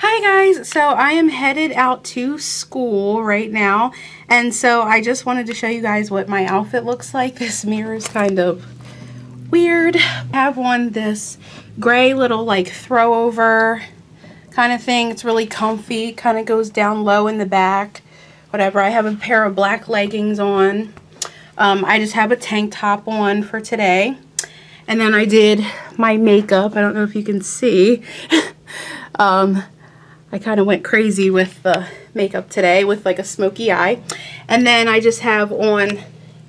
Hi guys, so I am headed out to school right now, and so I just wanted to show you guys what my outfit looks like. This mirror is kind of weird. I have on this gray little like throw over kind of thing. It's really comfy, kind of goes down low in the back, whatever. I have a pair of black leggings on. I just have a tank top on for today, and then I did my makeup. I don't know if you can see. I kind of went crazy with the makeup today with like a smoky eye. And then I just have on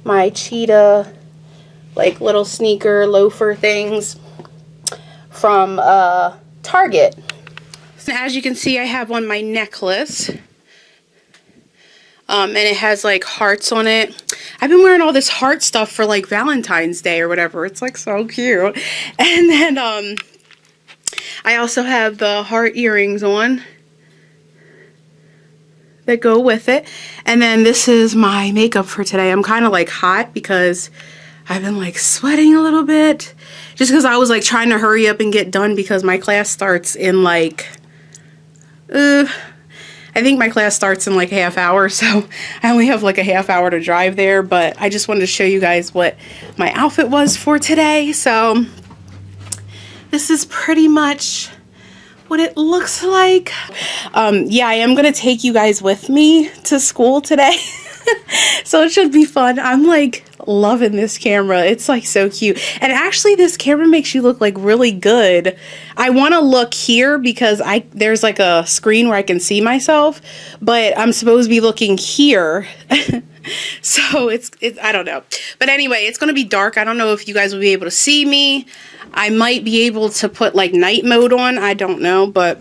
my cheetah like little sneaker loafer things from Target. So as you can see, I have on my necklace. And it has like hearts on it. I've been wearing all this heart stuff for like Valentine's Day or whatever. It's like so cute. And then I also have the heart earrings on that go with it. And then this is my makeup for today. I'm kind of like hot because I've been like sweating a little bit just because I was like trying to hurry up and get done because my class starts in like I think my class starts in like a half hour, so I only have like a half hour to drive there. But I just wanted to show you guys what my outfit was for today. So this is pretty much what it looks like. Yeah, I am gonna take you guys with me to school today. So it should be fun. I'm like loving this camera. It's like so cute. And actually this camera makes you look like really good. I want to look here because there's like a screen where I can see myself, but I'm supposed to be looking here. So it's I don't know. But anyway, it's going to be dark. I don't know if you guys will be able to see me. I might be able to put like night mode on. I don't know, but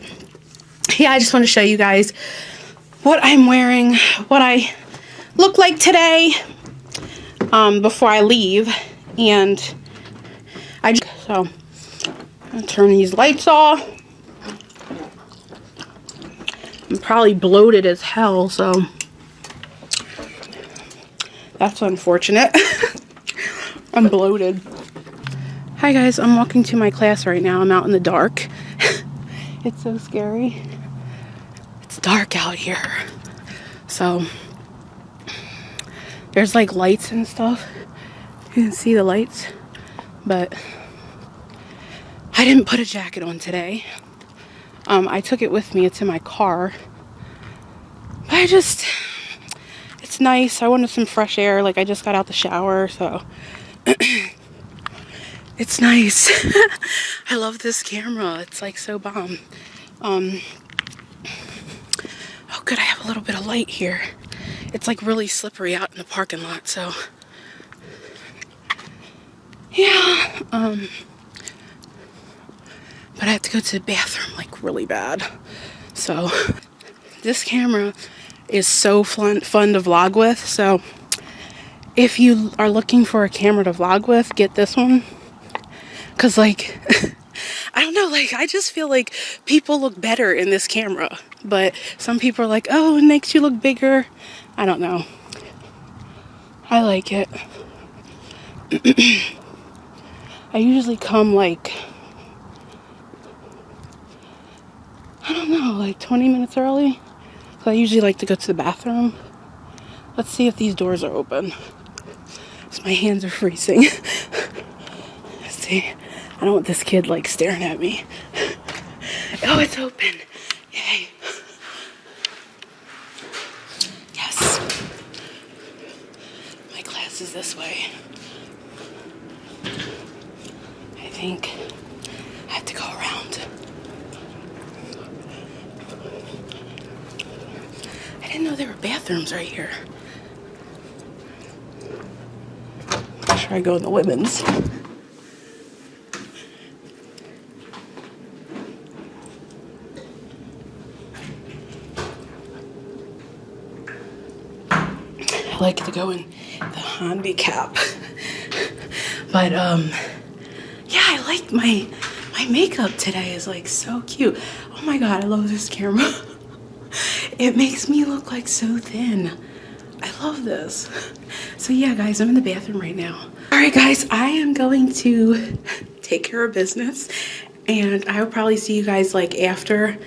yeah, I just want to show you guys what I'm wearing, what I look like today before I leave. And so I'm gonna turn these lights off. I'm probably bloated as hell, so that's unfortunate. I'm bloated. Hi guys, I'm walking to my class right now. I'm out in the dark. It's so scary. It's dark out here. So there's like lights and stuff. You can see the lights, but I didn't put a jacket on today. I took it with me. It's in my car. But it's nice. I wanted some fresh air. Like I just got out the shower, so it's nice. I love this camera. It's like so bomb. Oh good, I have a little bit of light here. It's like really slippery out in the parking lot, so yeah. But I have to go to the bathroom like really bad. So this camera is so fun to vlog with. So if you are looking for a camera to vlog with, get this one. Cause like, I don't know, like I just feel like people look better in this camera. But some people are like, oh, it makes you look bigger. I don't know. I like it. I usually come like, I don't know, like 20 minutes early. So I usually like to go to the bathroom. Let's see if these doors are open. So my hands are freezing. Let's see. I don't want this kid like staring at me. Oh, it's open. Yay. Yes. My class is this way. I think I have to go around. I didn't know there were bathrooms right here. Should I go in the women's? I like to go in the handicap. But yeah, I like my makeup today is like so cute. Oh my god, I love this camera. It makes me look like so thin. I love this. So yeah guys, I'm in the bathroom right now. Alright guys, I am going to take care of business and I will probably see you guys like after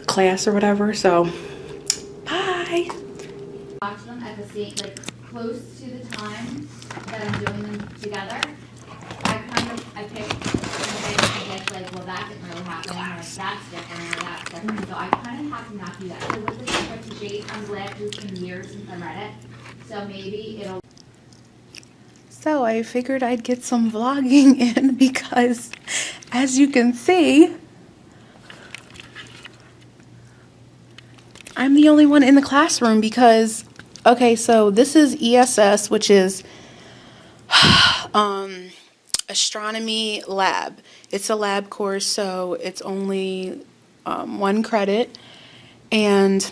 class or whatever. So bye. Watch them at the same, like close to the time that I'm doing them together. I pick I guess like, well, that didn't really happen, like that's different, or that's different. So I kind of have to not do that. So with this different shape, I'm glad it's been years since I read it. So maybe it'll. So I figured I'd get some vlogging in because, as you can see, I'm the only one in the classroom because, okay, so this is ESS, which is astronomy lab. It's a lab course, so it's only 1 credit. And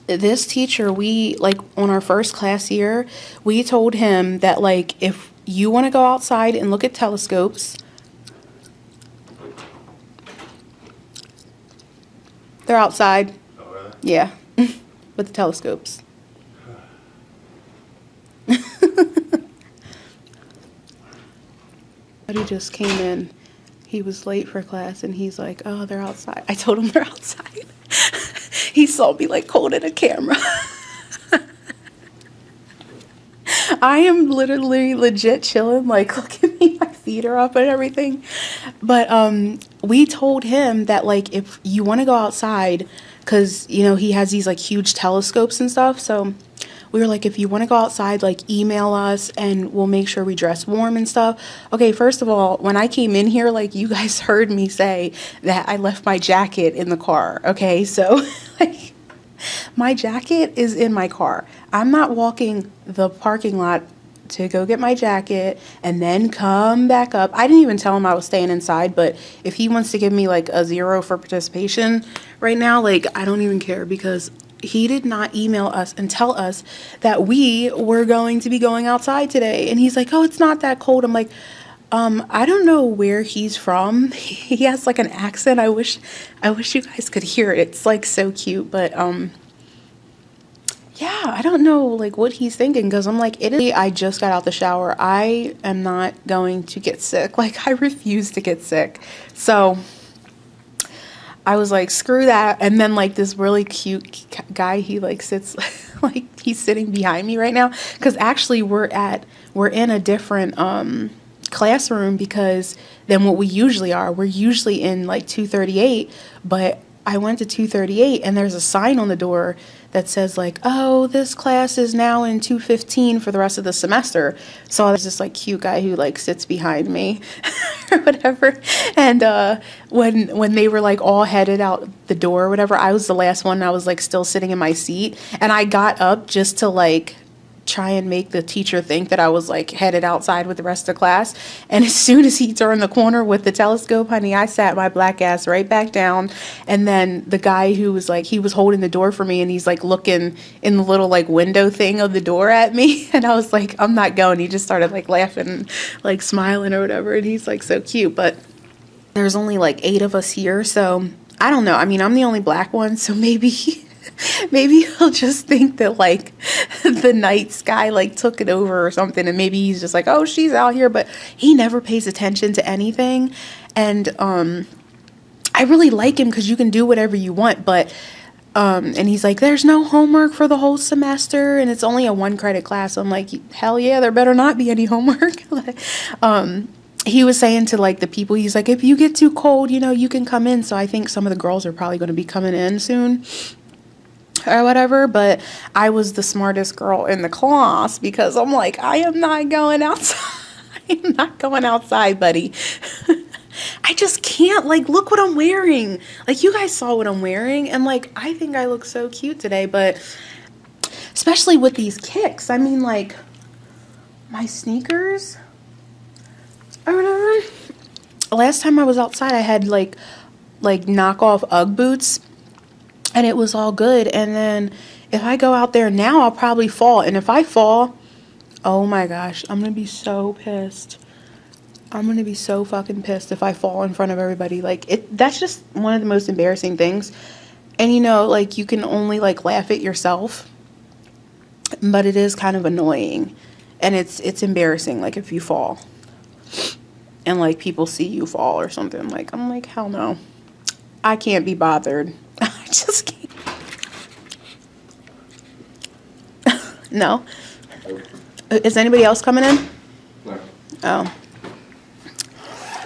this teacher, we, like, on our first class year, we told him that, like, if you want to go outside and look at telescopes, they're outside. Oh, really? Yeah, with the telescopes. But he just came in. He was late for class, and he's like, oh, they're outside. I told him they're outside. He saw me, like, holding a camera. I am literally legit chilling, like, look at me, my feet are up and everything. But we told him that, like, if you want to go outside, because, you know, he has these, like, huge telescopes and stuff, so we were like, if you want to go outside, like, email us and we'll make sure we dress warm and stuff. Okay, first of all, when I came in here, like, you guys heard me say that I left my jacket in the car, okay? So, like, my jacket is in my car. I'm not walking the parking lot to go get my jacket and then come back up. I didn't even tell him I was staying inside, but if he wants to give me, like, a 0 for participation right now, like, I don't even care because he did not email us and tell us that we were going to be going outside today. And he's like, oh, it's not that cold. I'm like, I don't know where he's from. He has, like, an accent. I wish you guys could hear it. It's, like, so cute. But, yeah, I don't know, like, what he's thinking, because I'm like, I just got out the shower. I am not going to get sick. Like, I refuse to get sick. So I was like, screw that. And then, like, this really cute guy, he, like, sits, like, he's sitting behind me right now. Because actually we're in a different classroom because than what we usually are. We're usually in, like, 238, but I went to 238 and there's a sign on the door that says, like, oh, this class is now in 215 for the rest of the semester. So there's this, like, cute guy who, like, sits behind me or whatever. And when they were, like, all headed out the door or whatever, I was the last one. I was, like, still sitting in my seat. And I got up just to, like, try and make the teacher think that I was, like, headed outside with the rest of the class. And as soon as he turned the corner with the telescope, honey, I sat my black ass right back down. And then the guy who was, like, he was holding the door for me, and he's, like, looking in the little, like, window thing of the door at me. And I was like, I'm not going. He just started, like, laughing and, like, smiling or whatever. And he's, like, so cute. But there's only, like, 8 of us here, so I don't know. I mean, I'm the only black one, so maybe he'll just think that, like, the night sky, like, took it over or something, and maybe he's just like, oh, she's out here. But he never pays attention to anything. And I really like him because you can do whatever you want. But and he's like, there's no homework for the whole semester, and it's only a 1 credit class. I'm like, hell yeah, there better not be any homework. He was saying to, like, the people, he's like, if you get too cold, you know, you can come in. So I think some of the girls are probably going to be coming in soon or whatever. But I was the smartest girl in the class because I'm like, I am not going outside. I'm not going outside, buddy. I just can't. Like, look what I'm wearing. Like, you guys saw what I'm wearing, and, like, I think I look so cute today. But especially with these kicks, I mean, like, my sneakers or whatever. Last time I was outside, I had like knockoff UGG boots, and it was all good. And then if I go out there now, I'll probably fall. And if I fall, oh my gosh, I'm gonna be so pissed. I'm gonna be so fucking pissed if I fall in front of everybody. Like, that's just one of the most embarrassing things. And, you know, like, you can only, like, laugh at yourself, but it is kind of annoying, and it's embarrassing, like, if you fall and, like, people see you fall or something. Like, I'm like, hell no, I can't be bothered. Just kidding. No. Is anybody else coming in? No. Oh.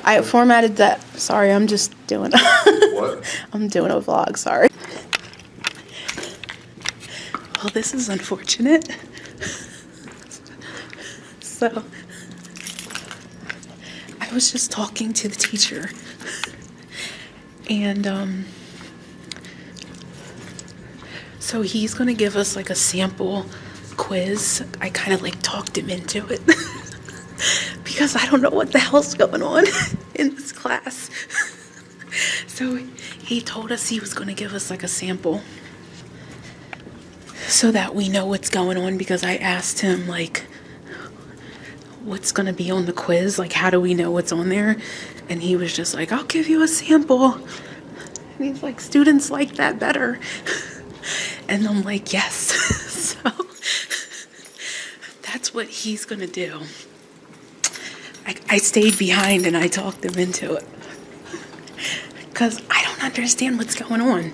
I formatted that. Sorry, I'm just doing. What? I'm doing a vlog. Sorry. Well, this is unfortunate. So, I was just talking to the teacher, and so he's gonna give us like a sample quiz. I kind of like talked him into it because I don't know what the hell's going on in this class. So he told us he was gonna give us like a sample so that we know what's going on, because I asked him like, what's gonna be on the quiz? Like, how do we know what's on there? And he was just like, I'll give you a sample. And he's like, students like that better. And I'm like, yes. So that's what he's gonna do. I stayed behind and I talked him into it because I don't understand what's going on.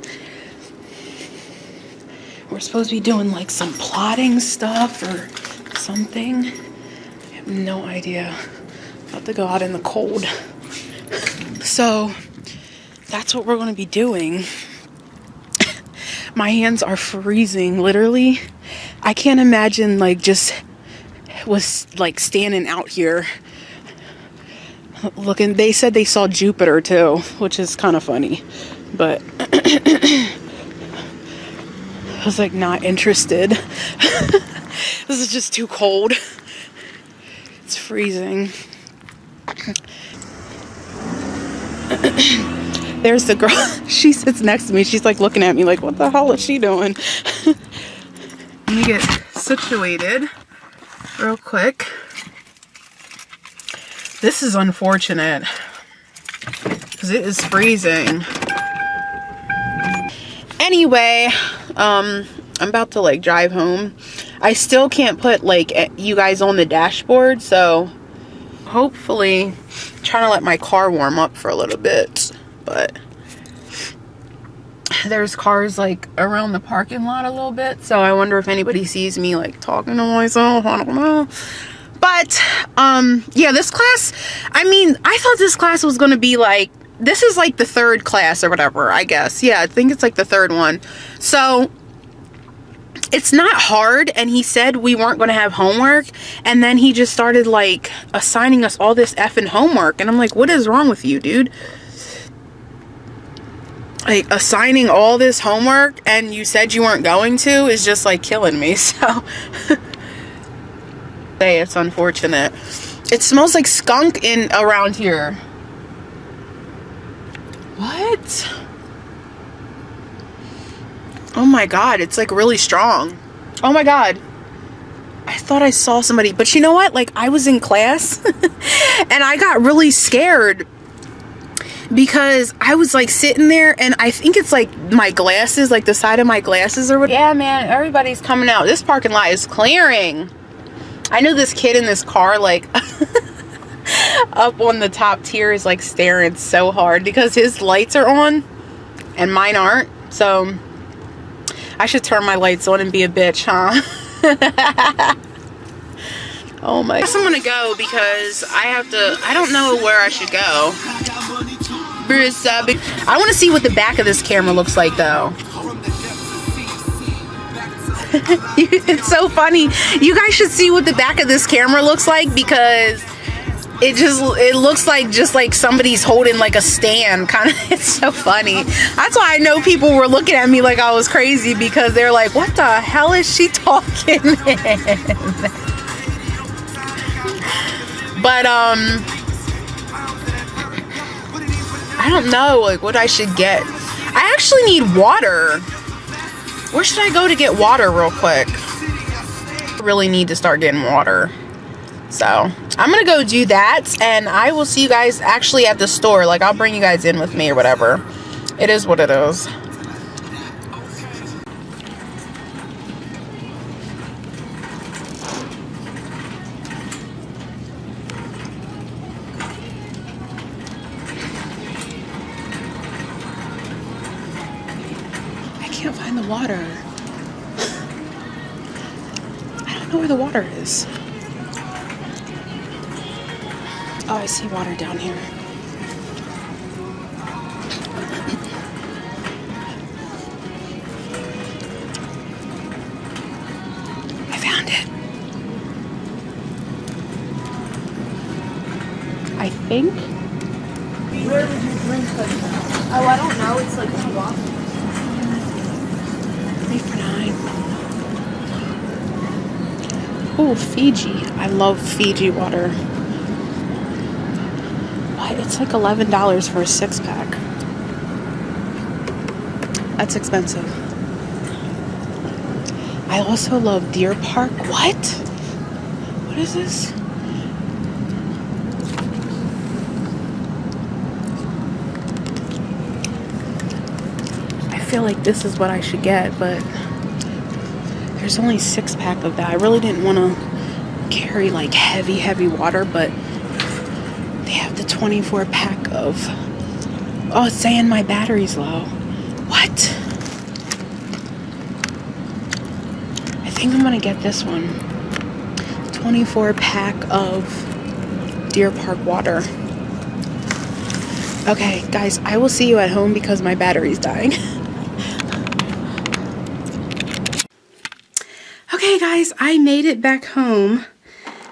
We're supposed to be doing like some plotting stuff or something. I have no idea. About to go out in the cold. So that's what we're going to be doing. My hands are freezing, literally. I can't imagine like just was like standing out here looking. They said they saw Jupiter too, which is kind of funny, but I was like not interested. This is just too cold. It's freezing. There's the girl. She sits next to me. She's like looking at me like, what the hell is she doing? Let me get situated real quick. This is unfortunate because it is freezing. Anyway, I'm about to like drive home. I still can't put like you guys on the dashboard, so hopefully trying to let my car warm up for a little bit. But there's cars like around the parking lot a little bit, so I wonder if anybody sees me like talking to myself. I don't know. But yeah, this class, I mean, I thought this class was gonna be like, this is like the third class or whatever, I guess. Yeah, I think it's like the third one. So it's not hard, and he said we weren't going to have homework, and then he just started like assigning us all this effing homework, and I'm like, what is wrong with you, dude? Like, assigning all this homework and you said you weren't going to is just like killing me. So it's unfortunate. It smells like skunk in around here. What? Oh my god, it's like really strong. Oh my god. I thought I saw somebody, but you know what? Like, I was in class and I got really scared because I was like sitting there, and I think it's like my glasses, like the side of my glasses or whatever. Yeah, man, everybody's coming out. This parking lot is clearing. I know this kid in this car, like up on the top tier, is like staring so hard because his lights are on and mine aren't. So I should turn my lights on and be a bitch, huh? Oh my. I guess I'm gonna go because I don't know where I should go. I want to see what the back of this camera looks like though. It's so funny. You guys should see what the back of this camera looks like, because it looks like just like somebody's holding like a stand kind of. It's so funny. That's why I know people were looking at me like I was crazy, because they're like, what the hell is she talking in? But I don't know like what I should get. I actually need water. Where should I go to get water real quick? I really need to start getting water. So I'm gonna go do that, and I will see you guys actually at the store. Like, I'll bring you guys in with me or whatever. It is what it is. can't find the water. I don't know where the water is. Oh, I see water down here. I found it. I think. Where would you drink like that? Oh, I don't know. It's like 2 blocks. 3 for $9. Oh, Fiji. I love Fiji water. But it's like $11 for a 6-pack. That's expensive. I also love Deer Park. What? What is this? I feel like this is what I should get, but there's only 6-pack of that. I really didn't want to carry like heavy water, but they have the 24-pack of. Oh, it's saying my battery's low. What? I think I'm gonna get this one. 24-pack of Deer Park water. Okay, guys, I will see you at home because my battery's dying. Okay, guys, I made it back home.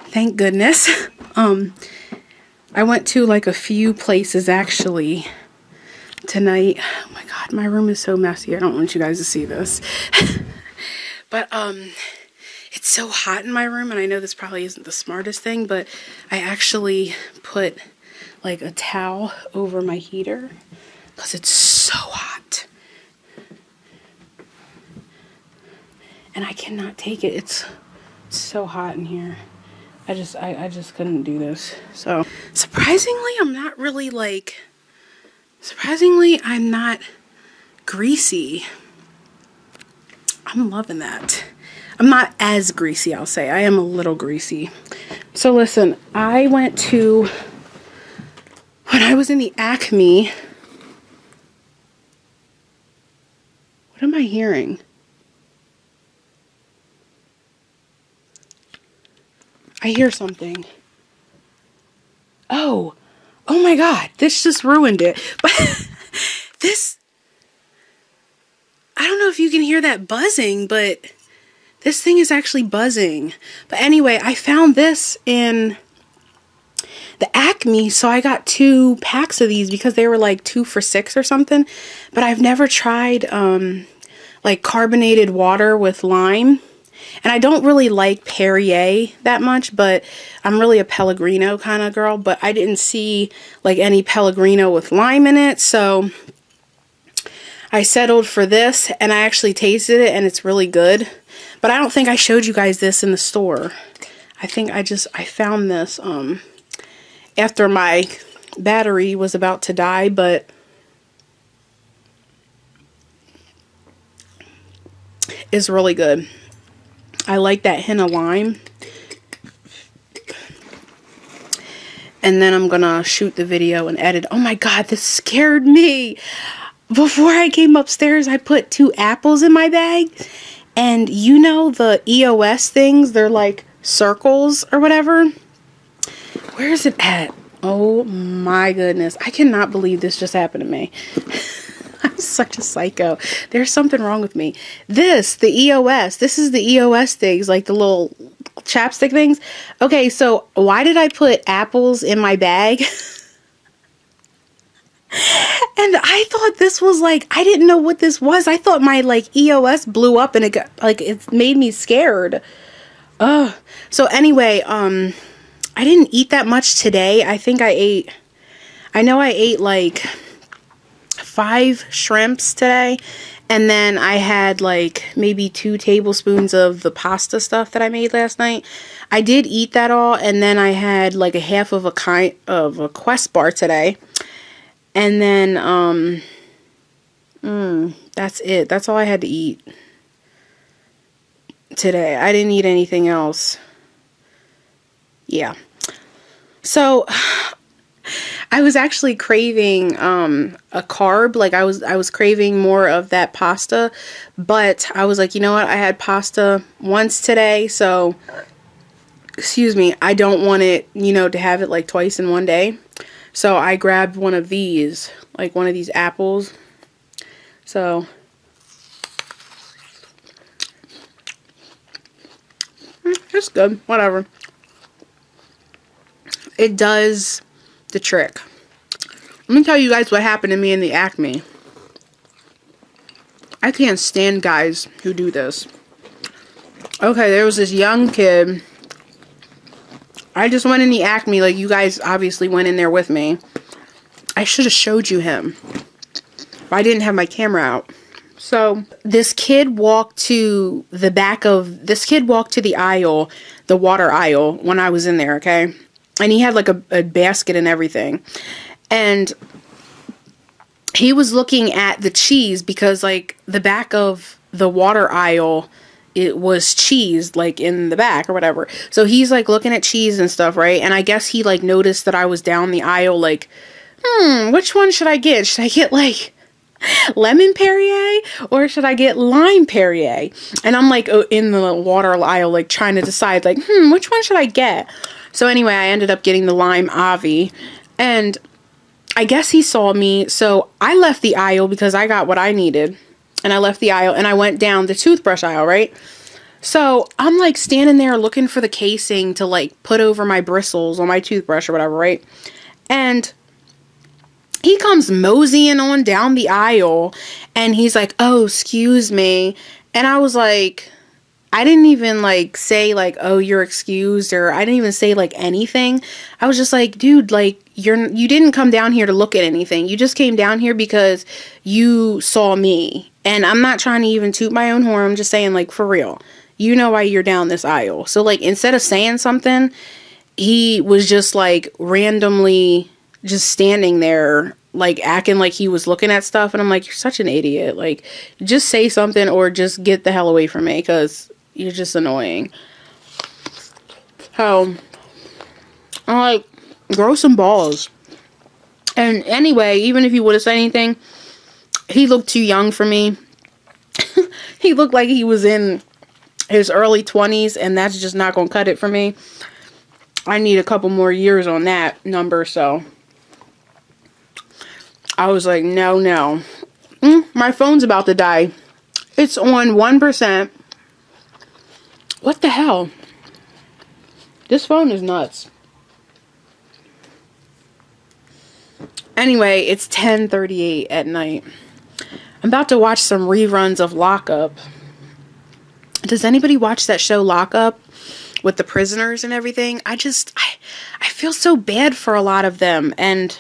Thank goodness. I went to like a few places actually tonight. Oh my god, my room is so messy. I don't want you guys to see this. But it's so hot in my room, and I know this probably isn't the smartest thing, but I actually put like a towel over my heater because it's so hot. And I cannot take it. It's so hot in here. I just couldn't do this. So surprisingly, I'm not greasy. I'm loving that. I'm not as greasy, I'll say. I am a little greasy. So listen, when I was in the Acme, what am I hearing? I hear something. Oh my god, this just ruined it. But this, I don't know if you can hear that buzzing, but this thing is actually buzzing. But anyway, I found this in the Acme, so I got 2 packs of these because they were like 2 for $6 or something. But I've never tried like carbonated water with lime. And I don't really like Perrier that much, but I'm really a Pellegrino kind of girl. But I didn't see like any Pellegrino with lime in it, so I settled for this, and I actually tasted it, and it's really good. But I don't think I showed you guys this in the store. I think I found this after my battery was about to die, but it's really good. I like that hint of lime. And then I'm gonna shoot the video and edit. Oh my god, this scared me. Before I came upstairs, I put 2 apples in my bag. And you know the EOS things? They're like circles or whatever. Where is it at? Oh my goodness. I cannot believe this just happened to me. I'm such a psycho. There's something wrong with me. The EOS. This is the EOS things, like the little chapstick things. Okay, so why did I put apples in my bag? And I thought this was like, I didn't know what this was. I thought my like EOS blew up and it got like, it made me scared. Ugh. So anyway, I didn't eat that much today. I know I ate like 5 shrimps today, and then I had like maybe 2 tablespoons of the pasta stuff that I made last night. I did eat that all, and then I had like a half of a Quest bar today, and then that's it. That's all I had to eat today. I didn't eat anything else. Yeah. So I was actually craving a carb. Like I was craving more of that pasta, but I was like, you know what? I had pasta once today, so excuse me, I don't want it, you know, to have it like twice in one day. So I grabbed one of these, like one of these apples. So it's good, whatever. It does the trick. Let me tell you guys what happened to me in the Acme. I can't stand guys who do this. Okay, there was this young kid. I just went in the Acme, like you guys obviously went in there with me. I should have showed you him. But I didn't have my camera out. So this kid walked to the aisle, the water aisle, when I was in there, okay? And he had like a basket and everything. And he was looking at the cheese because like the back of the water aisle, it was cheese like in the back or whatever. So he's like looking at cheese and stuff, right? And I guess he like noticed that I was down the aisle like, which one should I get? Should I get like lemon Perrier or should I get lime Perrier? And I'm like in the water aisle like trying to decide like, which one should I get? So anyway, I ended up getting the lime Avi, and I guess he saw me, so I left the aisle because I got what I needed. And I left the aisle and I went down the toothbrush aisle, right? So I'm like standing there looking for the casing to like put over my bristles on my toothbrush or whatever, right? And he comes moseying on down the aisle and he's like, oh, excuse me. And I was like, I didn't even like say like, oh, you're excused, or I didn't even say like anything. I was just like, dude, like you didn't come down here to look at anything. You just came down here because you saw me. And I'm not trying to even toot my own horn. I'm just saying like, for real, you know why you're down this aisle. So like, instead of saying something, he was just like randomly just standing there, like acting like he was looking at stuff. And I'm like, you're such an idiot. Like, just say something or just get the hell away from me, because you're just annoying. So I'm like, grow some balls. And anyway, even if he would have said anything, he looked too young for me. He looked like he was in his early 20s, and that's just not going to cut it for me. I need a couple more years on that number, so I was like, no. My phone's about to die. It's on 1%. What the hell? This phone is nuts. Anyway, it's 10:38 at night. I'm about to watch some reruns of Lock Up. Does anybody watch that show Lock Up with the prisoners and everything? I feel so bad for a lot of them, and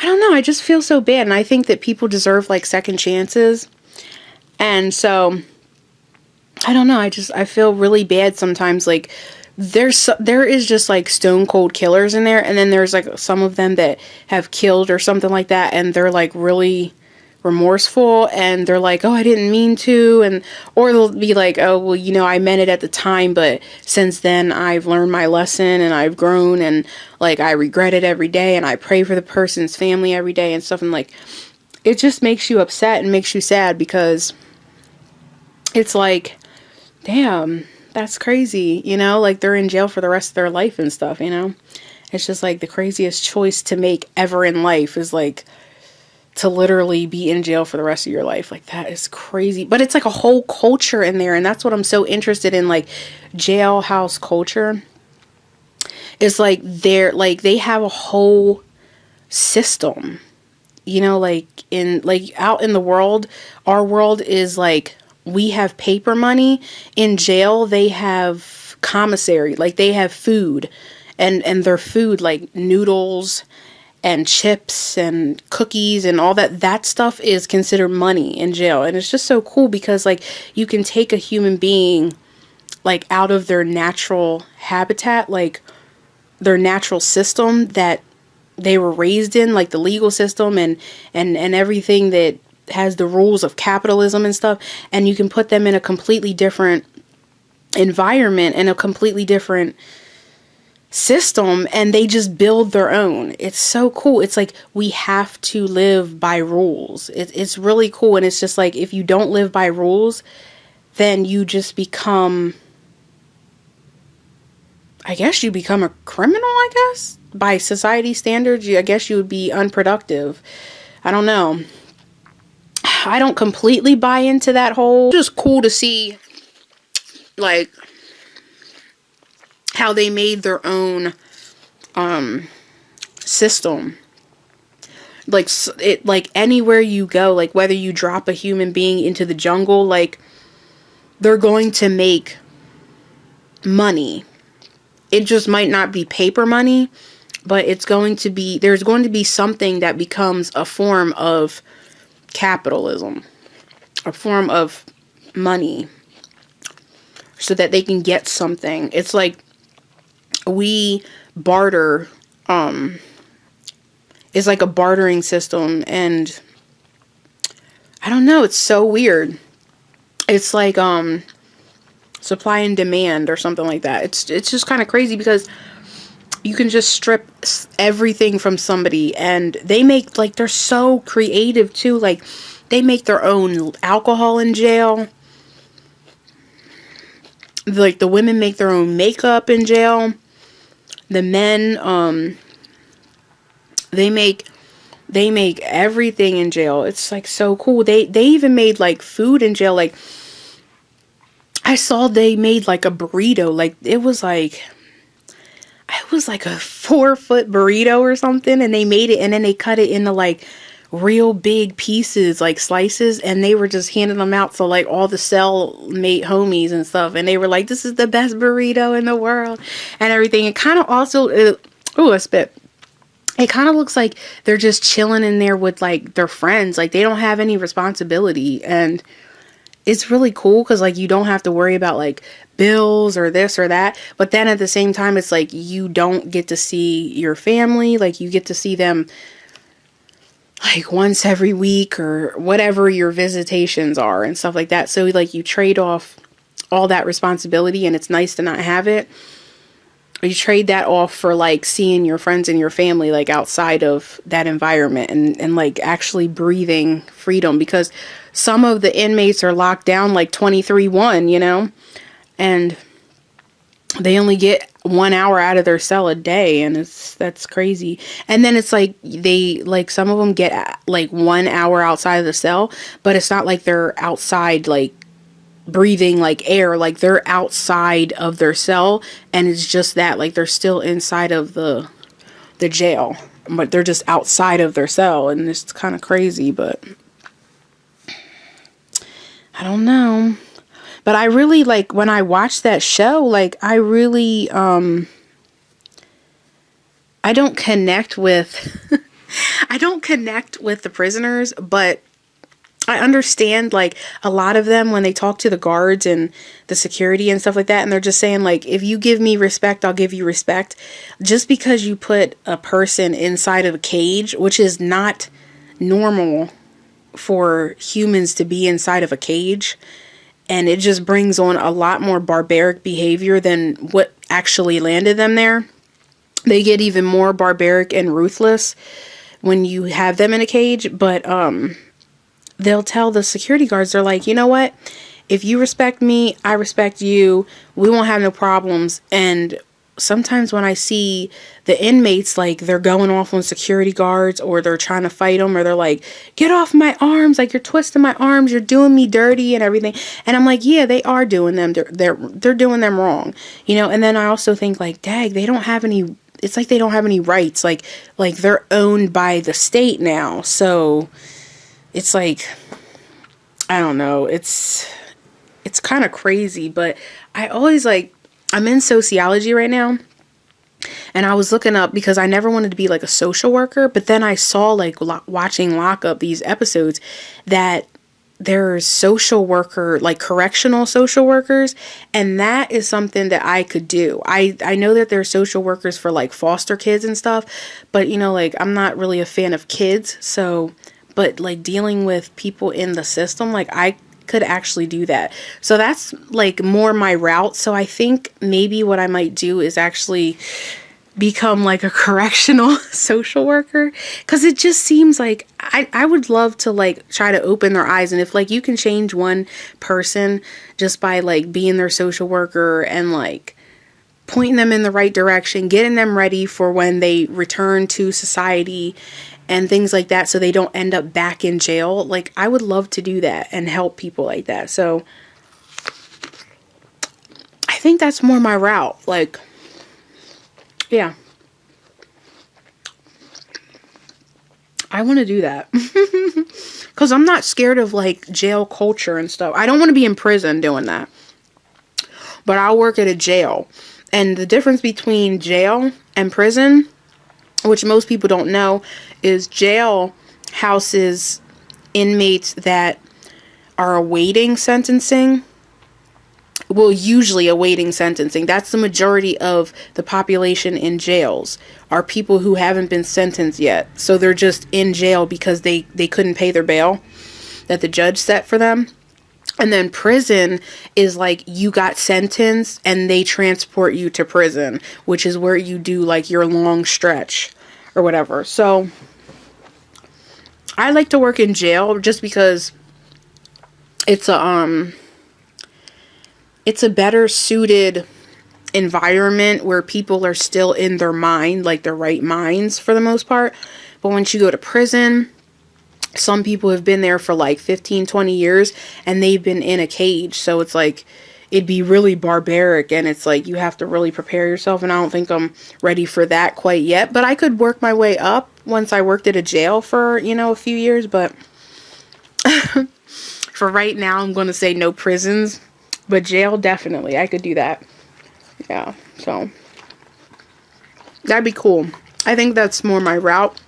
I don't know, I just feel so bad, and I think that people deserve like second chances. And so I don't know, I feel really bad sometimes. Like there is just like stone cold killers in there, and then there's like some of them that have killed or something like that, and they're like really remorseful, and they're like, oh, I didn't mean to, and or they'll be like, oh, well, you know, I meant it at the time, but since then I've learned my lesson and I've grown, and like I regret it every day, and I pray for the person's family every day and stuff. And like, it just makes you upset and makes you sad, because it's like, damn, that's crazy, you know, like they're in jail for the rest of their life and stuff, you know. It's just like the craziest choice to make ever in life is like to literally be in jail for the rest of your life. Like, that is crazy. But it's like a whole culture in there, and that's what I'm so interested in, like jailhouse culture. It's like they have a whole system, you know, like out in the world, our world is like, we have paper money. In jail, they have commissary, like they have food, and their food, like noodles and chips and cookies and all that stuff is considered money in jail. And it's just so cool, because like you can take a human being like out of their natural habitat, like their natural system that they were raised in, like the legal system and everything that has the rules of capitalism and stuff, and you can put them in a completely different environment and a completely different system, and they just build their own. It's so cool. It's like we have to live by rules. It's really cool. And it's just like, if you don't live by rules, then you just become, I guess you become a criminal, I guess, by society standards. I guess you would be unproductive. I don't know. I don't completely buy into that whole, just cool to see like how they made their own system. Like it, like anywhere you go, like whether you drop a human being into the jungle, like they're going to make money. It just might not be paper money, but it's going to be, there's going to be something that becomes a form of capitalism, a form of money, so that they can get something. It's like we barter, it's like a bartering system, and I don't know, it's so weird. It's like supply and demand or something like that. It's just kind of crazy, because you can just strip everything from somebody, and they make, like, they're so creative too. Like, they make their own alcohol in jail. Like, the women make their own makeup in jail. The men, they make everything in jail. It's like so cool. They even made like food in jail. Like, I saw they made like a burrito. Like, it was like a 4-foot burrito or something, and they made it, and then they cut it into like real big pieces, like slices, and they were just handing them out to like all the cellmate homies and stuff, and they were like, this is the best burrito in the world and everything. It kind of also, I spit. It kind of looks like they're just chilling in there with like their friends. Like, they don't have any responsibility, and it's really cool because like you don't have to worry about like bills or this or that. But then at the same time, it's like you don't get to see your family. Like, you get to see them like once every week or whatever your visitations are and stuff like that. So like you trade off all that responsibility, and it's nice to not have it. You trade that off for like seeing your friends and your family like outside of that environment, and like actually breathing freedom, because some of the inmates are locked down like 23/1, you know, and they only get 1 hour out of their cell a day, and that's crazy. And then it's like they, like, some of them get like 1 hour outside of the cell, but it's not like they're outside like breathing like air. Like, they're outside of their cell, and it's just that, like, they're still inside of the jail, but they're just outside of their cell, and it's kind of crazy. But I don't know. But I really, like, when I watched that show, like, I really I don't connect with I don't connect with the prisoners, but I understand, like, a lot of them when they talk to the guards and the security and stuff like that, and they're just saying, like, if you give me respect, I'll give you respect. Just because you put a person inside of a cage, which is not normal for humans to be inside of a cage, and it just brings on a lot more barbaric behavior than what actually landed them there. They get even more barbaric and ruthless when you have them in a cage, but they'll tell the security guards, they're like, you know what? If you respect me, I respect you. We won't have no problems. And sometimes when I see the inmates, like, they're going off on security guards, or they're trying to fight them, or they're like, get off my arms. Like, you're twisting my arms. You're doing me dirty and everything. And I'm like, yeah, they are doing them. They're doing them wrong, you know? And then I also think, like, dang, they don't have any, it's like they don't have any rights. Like they're owned by the state now. So it's like, I don't know. It's kind of crazy, but I always, like, I'm in sociology right now, and I was looking up, because I never wanted to be like a social worker, but then I saw, like, watching Lock Up, these episodes, that there's social worker, like correctional social workers, and that is something that I could do. I know that there's social workers for like foster kids and stuff, but, you know, like, I'm not really a fan of kids, so, but like dealing with people in the system, like, I could actually do that. So that's like more my route. So I think maybe what I might do is actually become like a correctional social worker, because it just seems like I would love to like try to open their eyes. And if like you can change one person just by like being their social worker and like pointing them in the right direction, getting them ready for when they return to society and things like that, so they don't end up back in jail. Like, I would love to do that and help people like that. So I think that's more my route. Like, yeah, I want to do that. Because I'm not scared of like jail culture and stuff. I don't want to be in prison doing that, but I'll work at a jail. And the difference between jail and prison, which most people don't know, is jail houses inmates that are awaiting sentencing. Well, usually awaiting sentencing. That's the majority of the population in jails, are people who haven't been sentenced yet. So they're just in jail because they couldn't pay their bail that the judge set for them. And then prison is like you got sentenced and they transport you to prison, which is where you do like your long stretch or whatever. So I like to work in jail just because it's a better suited environment where people are still in their mind, like their right minds for the most part. But once you go to prison, some people have been there for like 15, 20 years and they've been in a cage. So it's like, it'd be really barbaric, and it's like you have to really prepare yourself. And I don't think I'm ready for that quite yet, but I could work my way up once I worked at a jail for, you know, a few years. But for right now, I'm going to say no prisons, but jail, definitely. I could do that. Yeah. So that'd be cool. I think that's more my route.